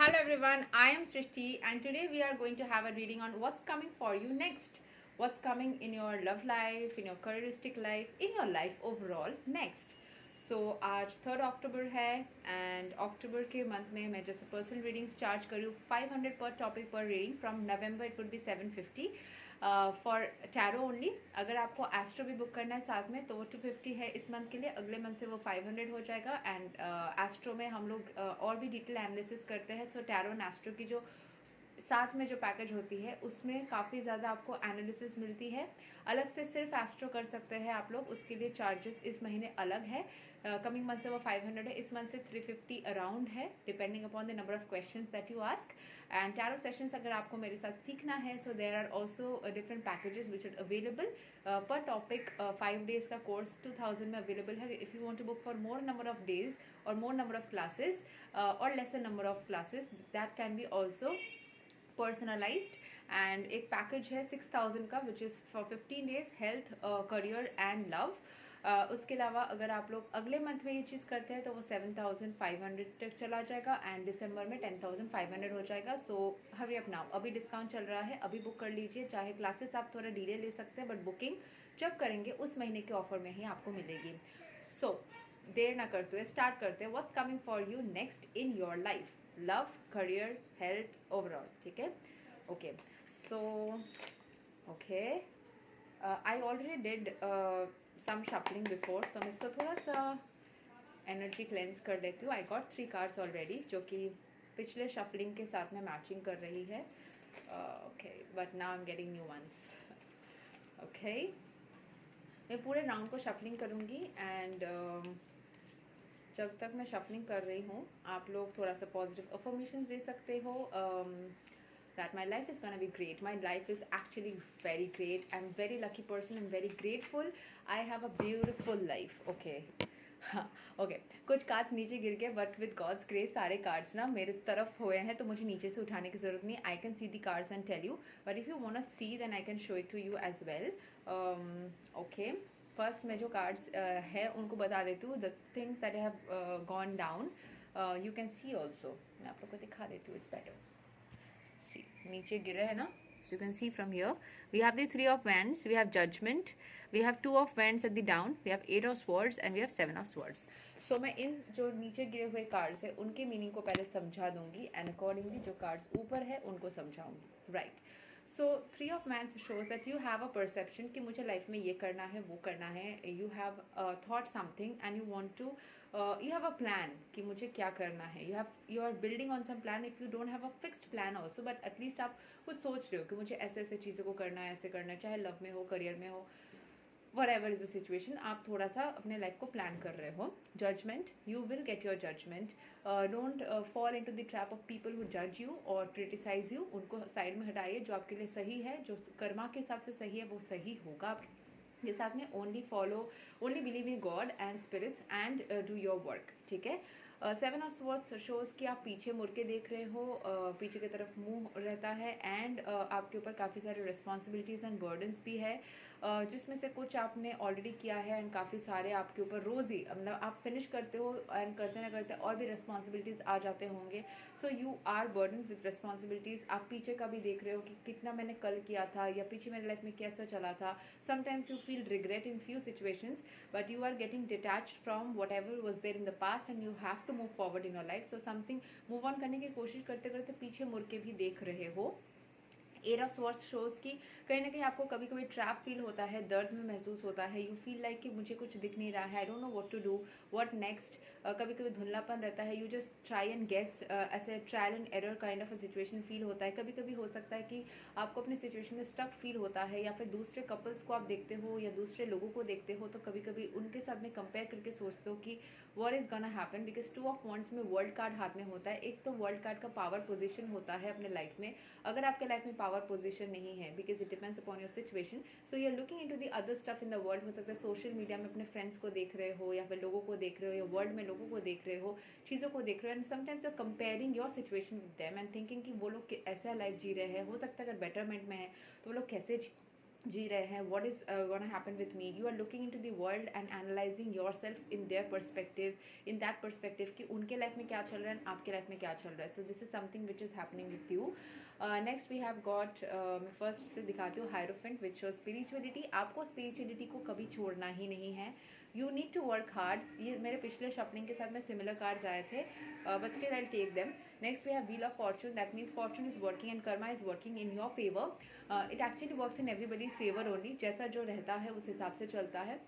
Hello everyone, I am Srishti and today we are going to have a reading on what's coming for you next. What's coming in your love life, in your careeristic life, in your life overall next. So आज 3 अक्टूबर है and October के month में मैं जैसे personal readings charge करूँ 500 पर topic पर reading from November it would be 750 for tarot only. अगर आपको एस्ट्रो भी बुक करना है साथ में तो वो 250 है इस मंथ के लिए. अगले मंथ से वो 500 हो जाएगा. एंड एस्ट्रो में हम लोग और भी डिटेल एनालिसिस करते हैं. सो टैरो एंड एस्ट्रो की जो साथ में जो पैकेज होती है उसमें काफ़ी ज़्यादा आपको एनालिसिस मिलती है. अलग से सिर्फ एस्ट्रो कर सकते हैं आप लोग, उसके लिए चार्जेस इस महीने अलग है. कमिंग मंथ से वो 500 है, इस मंथ से 350 अराउंड है depending upon the number of questions that you ask. And tarot sessions अगर आपको मेरे साथ सीखना है so there are also different packages which are available पर टॉपिक. 5 डेज का कोर्स 2000 में अवेलेबल है. If you want to book for more number of days और मोर नंबर ऑफ क्लासेस और lesser number of classes that can be also personalised. And एक package है 6000 का which is for 15 days health, career and love. उसके अलावा अगर आप लोग अगले मंथ में ये चीज़ करते हैं तो वो 7500 तक चला जाएगा एंड दिसंबर में 10500 हो जाएगा. सो हरी अप नाउ, अभी डिस्काउंट चल रहा है, अभी बुक कर लीजिए. चाहे क्लासेस आप थोड़ा डिले ले सकते हैं बट बुकिंग जब करेंगे उस महीने के ऑफर में ही आपको मिलेगी. सो देर ना करते हुए स्टार्ट करते हैं. What's coming for you next in your life, love, career, health overall. ठीक है, okay. So okay, I already did some shuffling before, तो मैं इसको थोड़ा सा एनर्जी क्लेंस कर देती हूँ. आई गॉट 3 कार्ड्स ऑलरेडी जो कि पिछले शफलिंग के साथ में मैचिंग कर रही है. Okay, but now I am getting new ones. Okay, मैं पूरे राउंड को शफलिंग करूँगी एंड जब तक मैं शफलिंग कर रही हूँ आप लोग थोड़ा सा पॉजिटिव अफर्मेशन दे सकते हो. That my life is gonna be great. My life is actually very great. I'm a very lucky person. I'm very grateful. I have a beautiful life. Okay. Okay, कुछ कार्ड्स नीचे गिर गए but with God's grace सारे cards ना मेरे तरफ हुए हैं तो मुझे नीचे से उठाने की ज़रूरत नहीं. I can see the cards and tell you, but if you want to see then I can show it to you as well. Okay, first मैं जो कार्ड्स है उनको बता देती हूँ. The things that have gone down you can see also. मैं आप लोग को दिखा देती हूँ, इट्स बेटर. सी नीचे गिरे है ना, so you can see from here we have the 3 of wands, we have judgment, we have 2 of wands at the down, we have 8 of swords and we have 7 of swords. so मैं इन जो नीचे गिरे हुए cards है उनके meaning को पहले समझा दूंगी एंड अकॉर्डिंगली जो कार्ड्स ऊपर है उनको समझाऊंगी. Right. So 3 of wands shows that you have a perception कि मुझे लाइफ में ये करना है वो करना है. you have thought something and you want to you have a plan कि मुझे क्या करना है. you are building on some plan if you don't have a fixed plan also, but at least आप कुछ सोच रहे हो कि मुझे ऐसे ऐसे चीज़ों को करना है, ऐसे करना है, चाहे लव में हो, करियर में हो, whatever is the situation. आप थोड़ा सा अपने लाइफ को प्लान कर रहे हो. Judgement, you will get your judgment. Don't fall into the trap of people who judge you or criticize you. उनको साइड में हटाइए. जो आपके लिए सही है, जो कर्मा के हिसाब से सही है वो सही होगा आपके साथ में. only believe in God and spirits and do your work. ठीक है. 7 ऑफ स्वॉर्ड्स शोज़ कि आप पीछे मुड़ के देख रहे हो, पीछे की तरफ मुंह रहता है एंड आपके ऊपर काफ़ी सारे रिस्पॉन्सिबिलिटीज़ एंड बर्डन्स भी है, जिसमें से कुछ आपने ऑलरेडी किया है एंड काफ़ी सारे आपके ऊपर रोज़ ही मतलब आप फिनिश करते हो एंड करते ना करते और भी रिस्पॉन्सिबिलिटीज़ आ जाते होंगे. So you are burden with responsibilities. आप पीछे का भी देख रहे हो कि कितना मैंने कल किया था या पीछे मेरे लाइफ में कैसा चला था. Sometimes you feel regret in few situations but you are getting detached from whatever was there in the past and you have to move forward in your life. so something move on करने की कोशिश करते करते पीछे मुड़ के भी देख रहे हो. 8 ऑफ स्वॉर्ड्स शोज़ की कहीं ना कहीं आपको कभी कभी ट्रैप फील होता है, दर्द में महसूस होता है. यू फील लाइक कि मुझे कुछ दिख नहीं रहा है, I don't know what to do, what next. कभी कभी धुंधलापन रहता है. You just try and guess, ऐसे trial and error kind of a situation feel होता है. कभी कभी हो सकता है कि आपको अपने सिचुएशन में स्टक फील होता है या फिर दूसरे कपल्स को आप देखते हो या दूसरे लोगों को देखते हो तो कभी कभी उनके साथ में कंपेयर करके सोचते हो कि what is gonna happen. Because 2 of wands में वर्ल्ड कार्ड हाथ में होता है. एक तो वर्ल्ड कार्ड का पावर पोजिशन होता है अपने लाइफ में. अगर आपके लाइफ में पावर पोजिशन नहीं है because it depends upon your situation, so you are looking into the other stuff in the world. हो सकता है सोशल मीडिया में अपने फ्रेंड्स को देख रहे हो या फिर लोगों को देख रहे हो या वर्ल्ड में लोगों को देख रहे हो, चीज़ों को देख रहे हो and sometimes you are comparing your situation with them and thinking कि वो लोग ऐसा लाइफ जी रहे हैं. हो सकता है अगर बेटरमेंट में है तो वो लोग कैसे जी रहे हैं, what is gonna happen with me, you are looking into the world and analysing yourself in their perspective, in that perspective कि उनके लाइफ में क्या चल रहा है, आपके लाइफ में क्या चल रहा है. So this is something which is happening with you. Next we have got, मैं फर्स्ट से दिखाती हूँ, हायरोफेंट विच शो स्पिरिचुअलिटी. आपको स्पिरिचुअलिटी को कभी छोड़ना ही नहीं है. You need to work hard. ये मेरे पिछले शॉपिंग के साथ में सिमिलर कार्ड्स आए थे, but still I take them. Next we have wheel of fortune. That means fortune is working and karma is working in your favour. It actually works in everybody's favour only. जैसा जो रहता है उस हिसाब से चलता है.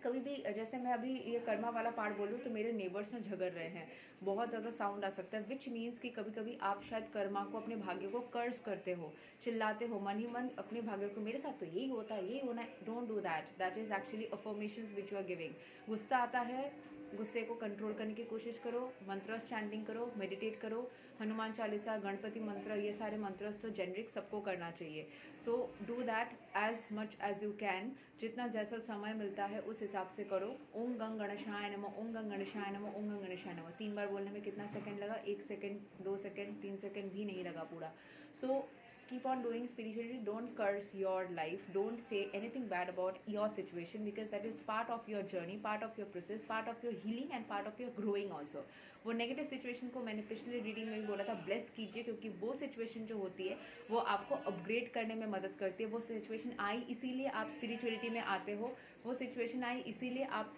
कभी भी जैसे मैं अभी ये कर्मा वाला पार्ट बोलूँ तो मेरे नेबर्स ना झगड़ रहे हैं, बहुत ज़्यादा साउंड आ सकता है, विच मीन्स कि कभी कभी आप शायद कर्मा को, अपने भाग्य को कर्ज करते हो, चिल्लाते हो मन ही मन अपने भाग्य को, मेरे साथ तो यही होता है, यही होना है. Don't do that. That is actually affirmations which you are giving. गुस्सा आता है, गुस्से को कंट्रोल करने की कोशिश करो, मंत्र चैंटिंग करो, मेडिटेट करो, हनुमान चालीसा, गणपति मंत्र, ये सारे मंत्र तो जेनरिक सबको करना चाहिए. So do that as much as you can. जितना जैसा समय मिलता है उस हिसाब से करो. ओम गंग गणेशाय नमः, ओम गंग गणेशाय नमः, ओम गंग गणेशाय नमः. 3 बार बोलने में कितना सेकंड लगा? 1 सेकंड, 2 सेकंड, 3 सेकंड भी नहीं लगा पूरा. सो keep on doing spirituality. Don't curse your life, don't say anything bad about your situation, because that is part of your journey, part of your process, part of your healing and part of your growing also. वो negative situation को मैंने पिछले reading में भी बोला था, bless कीजिए, क्योंकि वो सिचुएशन जो होती है वो आपको अपग्रेड करने में मदद करती है. वो सिचुएशन आई इसीलिए आप स्पिरिचुअलिटी में आते हो, वो सिचुएशन आई इसीलिए आप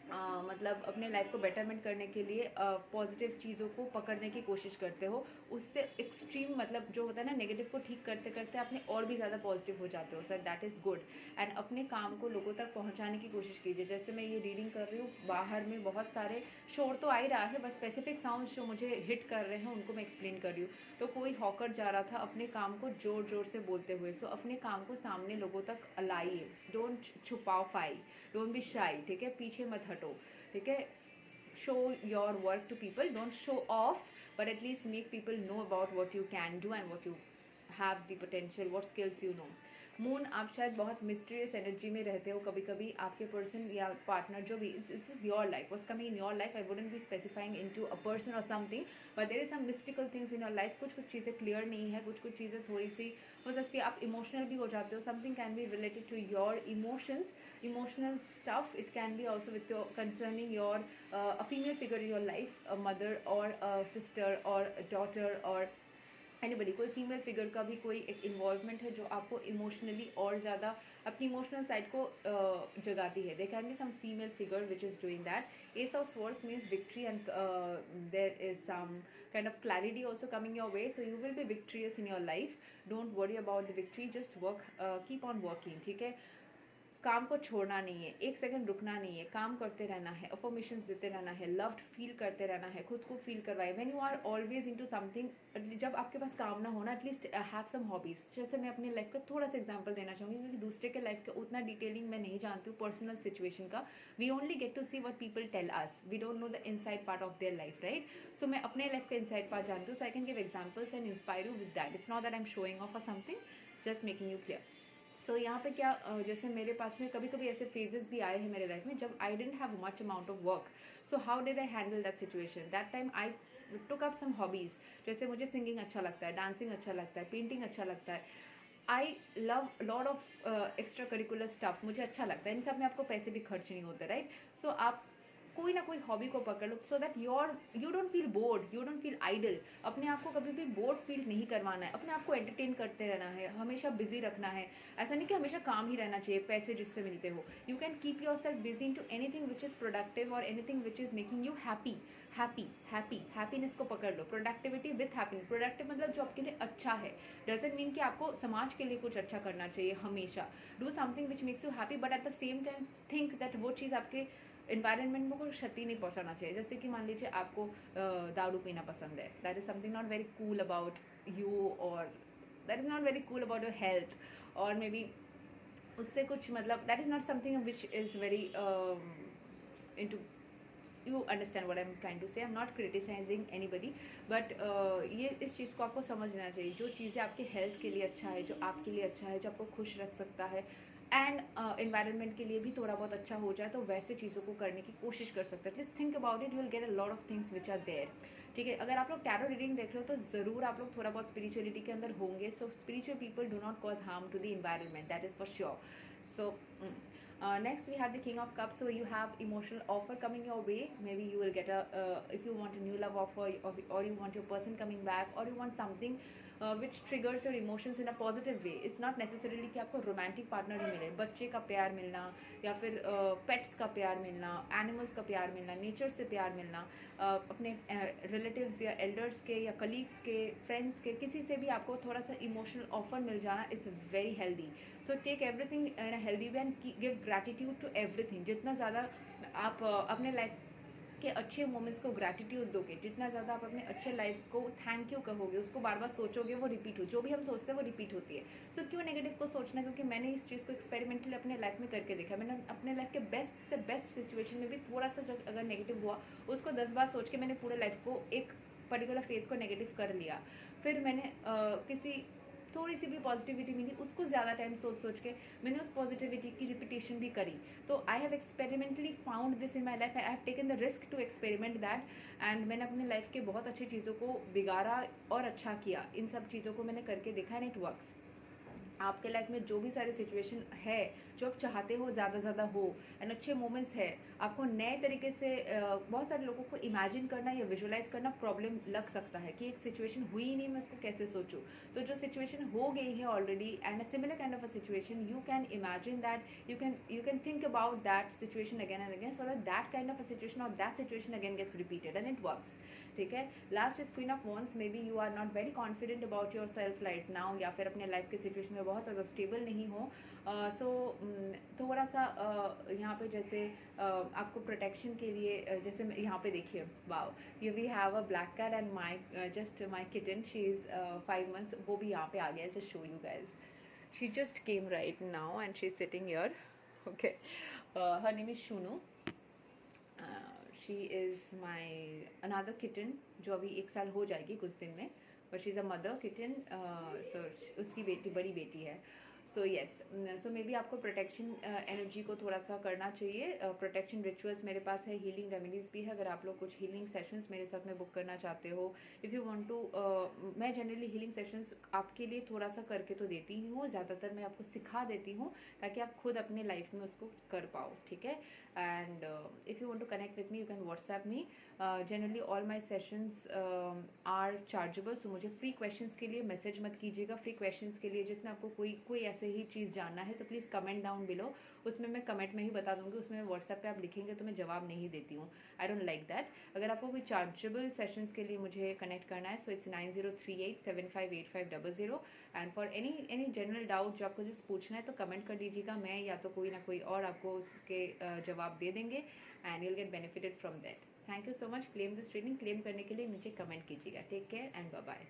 मतलब अपने लाइफ को बेटरमेंट करने के लिए पॉजिटिव चीज़ों को पकड़ने की कोशिश करते हो. उससे एक्सट्रीम मतलब जो होता है ना, नेगेटिव को ठीक करते करते आपने और भी ज़्यादा पॉजिटिव हो जाते हो. Sir that is good. And अपने काम को लोगों तक पहुंचाने की कोशिश कीजिए. जैसे मैं ये रीडिंग कर रही हूँ, बाहर में बहुत सारे शोर तो आ ही रहा है, बस स्पेसिफिक साउंड्स जो मुझे हिट कर रहे हैं उनको मैं एक्सप्लेन कर रही हूँ. तो कोई हॉकर जा रहा था अपने काम को जोर जोर से बोलते हुए. सो अपने काम को सामने लोगों तक लाइए. डोंट छुपाओ फाई, डोंट बी शाई. ठीक है, पीछे मत हटो. ठीक है, show your work to people, don't show off, but at least make people know about what you can do and what you have the potential, what skills you know. Moon, आप शायद बहुत मिस्टीरियस एनर्जी में रहते हो कभी कभी. आपके person या पार्टनर जो भी, it's is your life, what's coming in your life. I wouldn't be specifying into a person और something, but there is some mystical things in your life. कुछ कुछ चीज़ें क्लियर नहीं है, कुछ कुछ चीज़ें थोड़ी सी हो सकती है, आप इमोशनल भी हो जाते हो. Something can be related to your emotions, emotional stuff. It can be also with your concerning your a female figure in your life, a mother or a sister or a daughter or anybody. कोई female figure का भी कोई एक involvement है जो आपको emotionally और ज़्यादा अपनी इमोशनल साइड को जगाती है. There can be some female figure which is doing that. Ace of swords means victory and there is some kind of clarity also coming your way, so you will be victorious in your life. Don't worry about the victory, just work, keep on working. ठीक है, काम को छोड़ना नहीं है, एक second रुकना नहीं है, काम करते रहना है, अफर्मेशंस देते रहना है, लव्ड फील करते रहना है, खुद को फील करवाए. When you are always into something, जब आपके पास काम ना होना, एटलीस्ट हैव सम हॉबीज. जैसे मैं अपनी लाइफ का थोड़ा सा एग्जांपल देना चाहूँगी, क्योंकि दूसरे के लाइफ का उतना डिटेलिंग मैं नहीं जानती हूँ, पर्सनल सिचुएशन का. We only get to see what people tell us, we don't know the inside part of their life, right. So मैं अपने लाइफ का इनसाइड पार्ट जानती हूँ, so I can give examples and inspire you with that. It's not that I am showing off a something, just making you clear. So यहाँ पे क्या, जैसे मेरे पास में कभी कभी ऐसे फेजेस भी आए हैं मेरे लाइफ में जब I didn't have much amount of work. So how did I handle that situation? That time I took up some hobbies. जैसे मुझे सिंगिंग अच्छा लगता है, डांसिंग अच्छा लगता है, पेंटिंग अच्छा लगता है. I love lot of extra curricular stuff. मुझे अच्छा लगता है, इन सब में आपको पैसे भी खर्च नहीं होते, राइट. सो आप कोई ना कोई हॉबी को पकड़ लो, so that you don't feel bored, you don't feel idle. अपने आप को कभी भी बोर्ड फील नहीं करवाना है, अपने आप को एंटरटेन करते रहना है, हमेशा बिजी रखना है. ऐसा नहीं कि हमेशा काम ही रहना चाहिए पैसे जिससे मिलते हो. You can keep yourself busy into anything which is productive और anything which is making you happy. Happiness को पकड़ लो. Productivity with happiness. प्रोडक्टिव मतलब जो आपके लिए अच्छा है. डजंट मीन कि आपको समाज के लिए कुछ अच्छा करना चाहिए हमेशा. Do something which makes you happy, but at the same time think that वो चीज़ आपके इन्वायरमेंट में कोई क्षति नहीं पहुंचाना चाहिए. जैसे कि मान लीजिए आपको दारू पीना पसंद है, that is something not very cool about you, और that is not very cool about your health, और मे बी उससे कुछ मतलब that is not something which is very into, you understand what I am trying to say. I am not criticising anybody, but ये इस चीज़ को आपको समझना चाहिए. जो चीज़ें आपके हेल्थ के लिए अच्छा है, जो आपके लिए अच्छा है, जो आपको खुश रख सकता है, एंड इन्वायरमेंट के लिए भी थोड़ा बहुत अच्छा हो जाए, तो वैसे चीज़ों को करने की कोशिश कर सकते हैं. Please think about it, you will get a lot of things which are there. ठीक है, अगर आप लोग टैरो रीडिंग देख रहे हो तो ज़रूर आप लोग थोड़ा बहुत स्पिरिचुअलिटी के अंदर होंगे. So spiritual people do not cause harm to the environment, that is for sure. So next we have the King of Cups. So you have emotional offer coming your way. Maybe you will get a if you want a new love offer, or you want your person coming back, or you want something which triggers your emotions in a positive way. It's not necessarily कि आपको romantic partner ही मिले. बच्चे का प्यार मिलना, या फिर pets का प्यार मिलना, एनिमल्स का प्यार मिलना, नेचर से प्यार मिलना, अपने रिलेटिव्स या एल्डर्स के या कलीग्स के, फ्रेंड्स के, किसी से भी आपको थोड़ा सा इमोशनल ऑफर मिल जाना, it's very healthy. So take everything in a healthy way and give gratitude to everything. जितना ज़्यादा आप अपने लाइफ के अच्छे मोमेंट्स को ग्रैटिट्यूड दोगे, जितना ज़्यादा आप अपने अच्छे लाइफ को थैंक यू कहोगे, उसको बार बार सोचोगे, वो रिपीट हो, जो भी हम सोचते हैं वो रिपीट होती है. सो क्यों नेगेटिव को सोचना. क्योंकि मैंने इस चीज़ को एक्सपेरिमेंटली अपने लाइफ में करके देखा. मैंने अपने लाइफ के बेस्ट से बेस्ट सिचुएशन में भी थोड़ा सा जो अगर नेगेटिव हुआ, उसको 10 बार सोच के मैंने पूरे लाइफ को एक पर्टिकुलर फेज़ को नेगेटिव कर लिया. फिर मैंने किसी थोड़ी सी भी पॉजिटिविटी मिली, उसको ज़्यादा टाइम सोच सोच के मैंने उस पॉजिटिविटी की रिपीटेशन भी करी. तो I have experimentally found this in my life. I have taken the risk to experiment that, and मैंने अपने लाइफ के बहुत अच्छी चीज़ों को बिगाड़ा और अच्छा किया. इन सब चीज़ों को मैंने करके देखा एंड इट वर्क्स. आपके लाइफ में जो भी सारे सिचुएशन है जो आप चाहते हो ज़्यादा हो, एंड अच्छे मोमेंट्स है, आपको नए तरीके से बहुत सारे लोगों को इमेजिन करना या विजुलाइज करना प्रॉब्लम लग सकता है कि एक सिचुएशन हुई ही नहीं, मैं उसको कैसे सोचूं. तो जो सिचुएशन हो गई है already, and a similar kind of a situation, you can imagine that, you can think about that situation again and again, so that that kind of a situation और that situation again gets repeated and it works. ठीक है. Last is queen of wands. Maybe you are not very confident about yourself right now, या फिर अपने life के situation में बहुत ज़्यादा स्टेबल नहीं हो. सो थोड़ा सा यहाँ पे जैसे आपको प्रोटेक्शन के लिए, जैसे यहाँ पे देखिए, wow, you we have a black cat and my just my kitten, she is 5 months. वो भी यहाँ पे आ गया. Just show you guys, she just came right now and she is sitting here. Okay, her name is Shunu. She is my another kitten जो अभी 1 साल हो जाएगी कुछ दिन में, but she is a mother kitten. So उसकी बेटी, बड़ी बेटी है. So yes, so may be आपको प्रोटेक्शन एनर्जी को थोड़ा सा करना चाहिए. प्रोटेक्शन रिचुअल्स मेरे पास है, हीलिंग रेमेडीज़ भी है. अगर आप लोग कुछ हीलिंग सेशंस मेरे साथ में बुक करना चाहते हो, इफ़ यू वांट टू, मैं जनरली हीलिंग सेशंस आपके लिए थोड़ा सा करके तो देती ही हूँ. ज़्यादातर मैं आपको सिखा देती हूँ ताकि आप खुद अपने लाइफ में उसको कर पाओ. ठीक है. And if you want to connect with me, you can WhatsApp me. Generally all my sessions are chargeable. So मुझे फ्री क्वेश्चंस के लिए मैसेज मत कीजिएगा. फ्री क्वेश्चंस के लिए जिसमें आपको कोई ऐसे ही चीज़ जानना है, तो प्लीज़ कमेंट डाउन बिलो. उसमें मैं कमेंट में ही बता दूंगी. उसमें व्हाट्सएप पे आप लिखेंगे तो मैं जवाब नहीं देती हूँ. I don't like that. अगर आपको कोई चार्जेबल सेशंस के लिए मुझे कनेक्ट करना है, so it's 9038758500. And for any general doubt जो आपको जिस पूछना है, तो कमेंट कर दीजिएगा. मैं या तो कोई ना कोई और आपको उसके जवाब दे देंगे, and you will get benefited from that. Thank you so much. Claim this reading. Claim करने के लिए नीचे कमेंट कीजिएगा. Take care and bye bye.